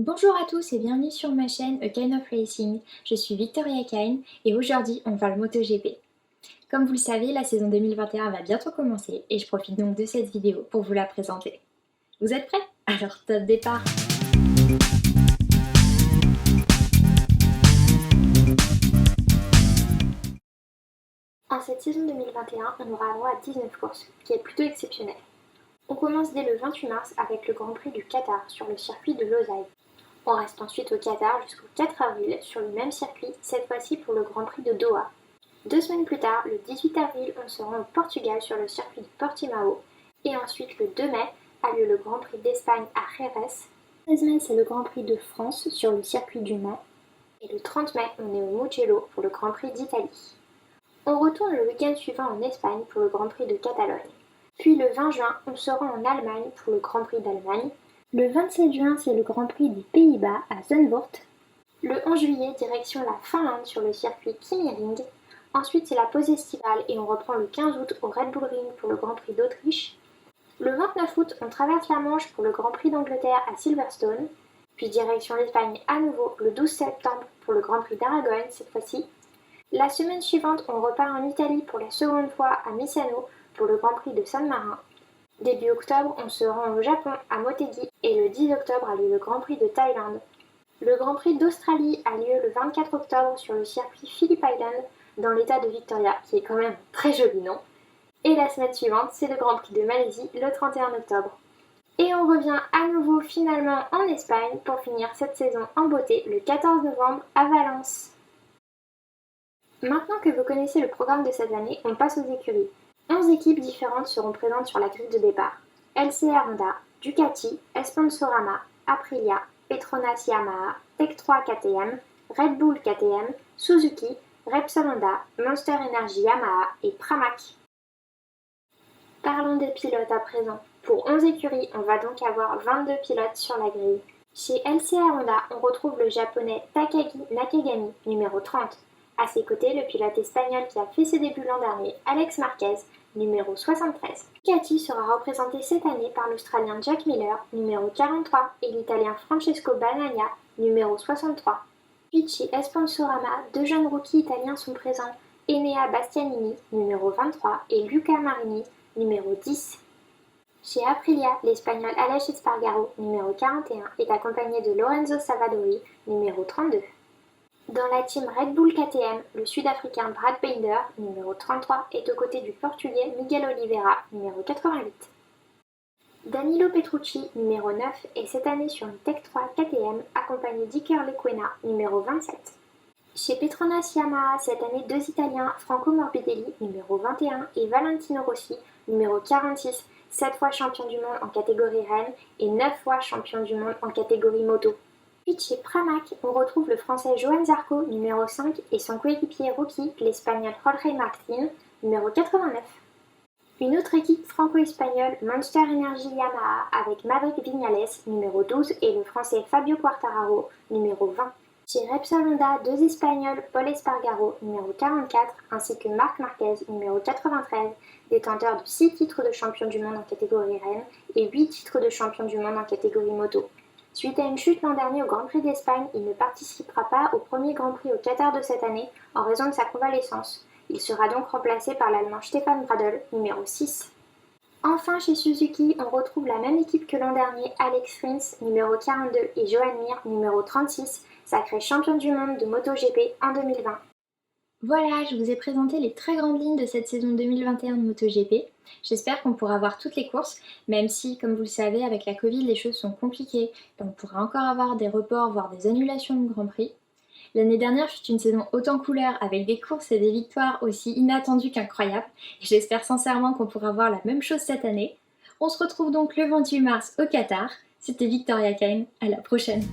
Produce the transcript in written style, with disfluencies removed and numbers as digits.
Bonjour à tous et bienvenue sur ma chaîne A Kind of Racing. Je suis Victoria Kine et aujourd'hui on parle MotoGP. Comme vous le savez, la saison 2021 va bientôt commencer et je profite donc de cette vidéo pour vous la présenter. Vous êtes prêts? Alors top départ! En cette saison 2021, on aura droit à 19 courses, ce qui est plutôt exceptionnel. On commence dès le 28 mars avec le Grand Prix du Qatar sur le circuit de Losail. On reste ensuite au Qatar jusqu'au 4 avril sur le même circuit, cette fois-ci pour le Grand Prix de Doha. 2 semaines plus tard, le 18 avril, on se rend au Portugal sur le circuit de Portimao. Et ensuite, le 2 mai, a lieu le Grand Prix d'Espagne à Jerez. Le 13 mai, c'est le Grand Prix de France sur le circuit du Mans. Et le 30 mai, on est au Mugello pour le Grand Prix d'Italie. On retourne le week-end suivant en Espagne pour le Grand Prix de Catalogne. Puis le 20 juin, on se rend en Allemagne pour le Grand Prix d'Allemagne. Le 27 juin, c'est le Grand Prix des Pays-Bas à Zandvoort. Le 11 juillet, direction la Finlande sur le circuit Kimi Ring. Ensuite, c'est la pause estivale et on reprend le 15 août au Red Bull Ring pour le Grand Prix d'Autriche. Le 29 août, on traverse la Manche pour le Grand Prix d'Angleterre à Silverstone. Puis direction l'Espagne à nouveau le 12 septembre pour le Grand Prix d'Aragon cette fois-ci. La semaine suivante, on repart en Italie pour la seconde fois à Misano pour le Grand Prix de San Marin. Début octobre, on se rend au Japon à Motegi et le 10 octobre a lieu le Grand Prix de Thaïlande. Le Grand Prix d'Australie a lieu le 24 octobre sur le circuit Phillip Island dans l'état de Victoria, qui est quand même un très joli nom. Et la semaine suivante, c'est le Grand Prix de Malaisie le 31 octobre. Et on revient à nouveau finalement en Espagne pour finir cette saison en beauté le 14 novembre à Valence. Maintenant que vous connaissez le programme de cette année, on passe aux écuries. 11 équipes différentes seront présentes sur la grille de départ. LCR Honda, Ducati, Esponsorama, Aprilia, Petronas Yamaha, Tech 3 KTM, Red Bull KTM, Suzuki, Repsol Honda, Monster Energy Yamaha et Pramac. Parlons des pilotes à présent. Pour 11 écuries, on va donc avoir 22 pilotes sur la grille. Chez LCR Honda, on retrouve le japonais Takagi Nakagami, numéro 30. À ses côtés, le pilote espagnol qui a fait ses débuts l'an dernier, Alex Marquez, numéro 73. Ducati sera représenté cette année par l'Australien Jack Miller, numéro 43, et l'Italien Francesco Bagnaia, numéro 63. Puis chez Esponsorama, deux jeunes rookies italiens sont présents, Enea Bastianini, numéro 23, et Luca Marini, numéro 10. Chez Aprilia, l'Espagnol Aleix Espargaro, numéro 41, est accompagné de Lorenzo Savadori, numéro 32. Dans la team Red Bull KTM, le Sud-Africain Brad Binder, numéro 33, est aux côtés du Portugais Miguel Oliveira, numéro 88. Danilo Petrucci, numéro 9, est cette année sur une Tech 3 KTM, accompagné d'Iker Lecuona, numéro 27. Chez Petronas Yamaha, cette année, deux Italiens, Franco Morbidelli, numéro 21, et Valentino Rossi, numéro 46, 7 fois champion du monde en catégorie Rennes et 9 fois champion du monde en catégorie moto. Puis chez Pramac, on retrouve le français Johan Zarco, numéro 5, et son coéquipier rookie, l'espagnol Jorge Martin, numéro 89. Une autre équipe franco-espagnole, Monster Energy Yamaha, avec Maverick Viñales, numéro 12, et le français Fabio Quartararo, numéro 20. Chez Repsol Honda, deux Espagnols, Paul Espargaro, numéro 44, ainsi que Marc Marquez, numéro 93, détenteur de 6 titres de champion du monde en catégorie Rennes et 8 titres de champion du monde en catégorie moto. Suite à une chute l'an dernier au Grand Prix d'Espagne, il ne participera pas au premier Grand Prix au Qatar de cette année en raison de sa convalescence. Il sera donc remplacé par l'Allemand Stefan Bradl, numéro 6. Enfin, chez Suzuki, on retrouve la même équipe que l'an dernier, Alex Rins, numéro 42, et Johan Mir, numéro 36, sacré champion du monde de MotoGP en 2020. Voilà, je vous ai présenté les très grandes lignes de cette saison 2021 de MotoGP. J'espère qu'on pourra voir toutes les courses, même si, comme vous le savez, avec la Covid, les choses sont compliquées. On pourra encore avoir des reports, voire des annulations de Grand Prix. L'année dernière fut une saison haute en couleurs, avec des courses et des victoires aussi inattendues qu'incroyables. Et j'espère sincèrement qu'on pourra voir la même chose cette année. On se retrouve donc le 28 mars au Qatar. C'était Victoria Kine, à la prochaine!